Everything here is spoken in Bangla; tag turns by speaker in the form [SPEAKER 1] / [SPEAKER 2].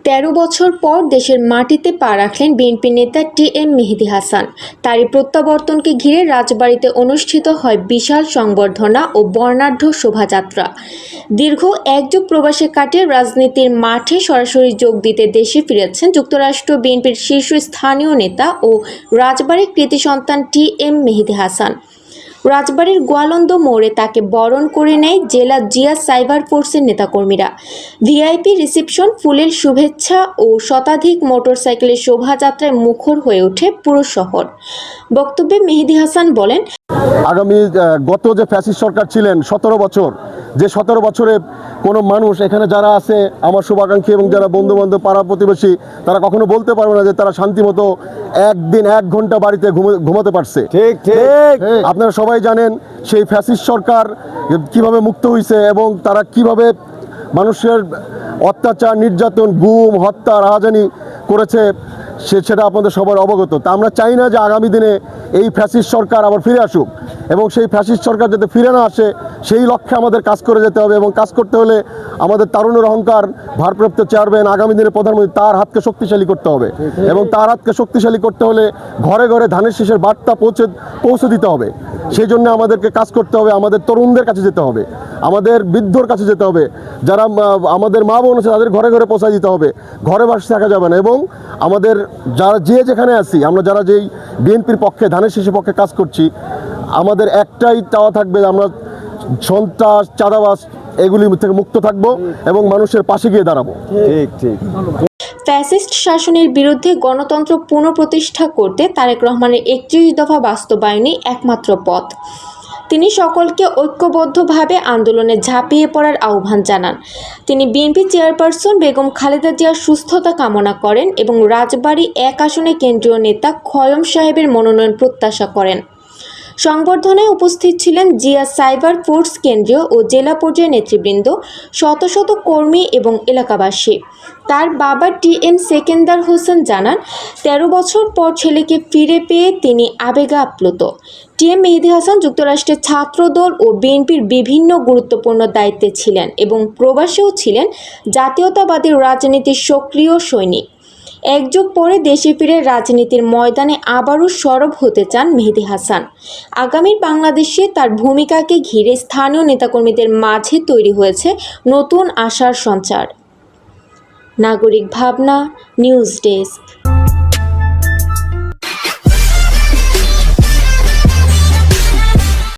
[SPEAKER 1] 13 বছর পর দেশের মাটিতে পা রাখলেন বিএনপি নেতা টিএম মেহেদী হাসান। তারই প্রত্যাবর্তনকে ঘিরে রাজবাড়ীতে অনুষ্ঠিত হয় বিশাল সংবর্ধনা ও বর্ণাঢ্য শোভাযাত্রা। দীর্ঘ এক যুগ প্রবাসে কাটিয়ে রাজনীতির মাঠে সরাসরি যোগ দিতে দেশে ফিরেছেন যুক্তরাষ্ট্র বিএনপির শীর্ষস্থানীয় নেতা ও রাজবাড়ীর কৃতি সন্তান টিএম মেহেদী হাসান। রাজবাড়ীর গোয়ালন্দ মোড়ে তাকে বরণ করে নেয় জেলা জিয়া সাইবার ফোর্সের নেতাকর্মীরা। ভিআইপি রিসেপশন, ফুলের শুভেচ্ছা ও শতাধিক মোটরসাইকেলের শোভাযাত্রায় মুখর হয়ে ওঠে পুরো শহর। বক্তব্যে মেহেদী হাসান বলেন,
[SPEAKER 2] আগামী গত যে ফ্যাসিস্ট সরকার ছিলেন 17 বছর, যে 17 বছরে কোনো মানুষ এখানে যারা আছে আমার শুভাকাঙ্ক্ষী এবং যারা বন্ধু বান্ধব পাড়া প্রতিবেশী তারা কখনো বলতে পারবে না যে তারা শান্তিমতো একদিন 1 ঘন্টা বাড়িতে ঘুমাতে পারছে।
[SPEAKER 3] ঠিক ঠিক
[SPEAKER 2] আপনারা সবাই জানেন সেই ফ্যাসিস্ট সরকার কিভাবে মুক্ত হয়েছে এবং তারা কিভাবে মানুষের অত্যাচার, নির্যাতন, গুম, হত্যা, রাহাজানি করেছে সেটা আপনাদের সবার অবগত। তা আমরা চাই না যে আগামী দিনে এই ফ্যাসিস্ট সরকার আবার ফিরে আসুক এবং সেই ফ্যাসিস্ট সরকার যাতে ফিরে না আসে সেই লক্ষ্যে আমাদের কাজ করে যেতে হবে এবং কাজ করতে হলে আমাদের তারুণের অহংকার ভারপ্রাপ্ত চেয়ারম্যান আগামী দিনে প্রধানমন্ত্রী তার হাতকে শক্তিশালী করতে হবে এবং তার হাতকে শক্তিশালী করতে হলে ঘরে ঘরে ধানের শীষের বার্তা পৌঁছে দিতে হবে। সেই জন্য আমাদেরকে কাজ করতে হবে, আমাদের তরুণদের কাছে যেতে হবে, আমাদের বৃদ্ধর কাছে যেতে হবে, যারা আমাদের মা বোন আছে তাদের ঘরে ঘরে পৌঁছে দিতে হবে, ঘরে বসে থাকা যাবে না। এবং আমাদের যারা যেখানে আছি, আমরা যারা যেই বিএনপির পক্ষে ধানের শীষের পক্ষে কাজ করছি, আমাদের একটাই চাওয়া থাকবে, আমরা সন্ত্রাস, চাঁদাবাজ এগুলি থেকে মুক্ত থাকবো এবং মানুষের পাশে গিয়ে দাঁড়াবো।
[SPEAKER 3] ঠিক ঠিক
[SPEAKER 1] ফ্যাসিস্ট শাসনের বিরুদ্ধে গণতন্ত্র পুনঃপ্রতিষ্ঠা করতে তারেক রহমানের 31 দফা বাস্তবায়নই একমাত্র পথ। তিনি সকলকে ঐক্যবদ্ধভাবে আন্দোলনে ঝাঁপিয়ে পড়ার আহ্বান জানান। তিনি বিএনপি চেয়ারপারসন বেগম খালেদা জিয়ার সুস্থতা কামনা করেন এবং রাজবাড়ী 1 আসনে কেন্দ্রীয় নেতা খয়ম সাহেবের মনোনয়ন প্রত্যাশা করেন। সংবর্ধনায় উপস্থিত ছিলেন জিয়া সাইবার ফোর্স কেন্দ্রীয় ও জেলা পর্যায়ের নেতৃবৃন্দ, শত শত কর্মী এবং এলাকাবাসী। তার বাবা টিএম সেকেন্দার হোসেন জানান, 13 বছর পর ছেলেকে ফিরে পেয়ে তিনি আবেগে আপ্লুত। টিএম মেহেদী হাসান যুক্তরাষ্ট্রের ছাত্রদল ও বিএনপির বিভিন্ন গুরুত্বপূর্ণ দায়িত্বে ছিলেন এবং প্রবাসেও ছিলেন জাতীয়তাবাদী রাজনীতির সক্রিয় সৈনিক। 1 যুগ পরে দেশে ফিরে রাজনীতির ময়দানে আবারও সরব হতে চান মেহেদী হাসান। আগামীর বাংলাদেশে তার ভূমিকাকে ঘিরে স্থানীয় নেতাকর্মীদের মাঝে তৈরি হয়েছে নতুন আশার সঞ্চার। নাগরিক ভাবনা, নিউজ ডেস্ক।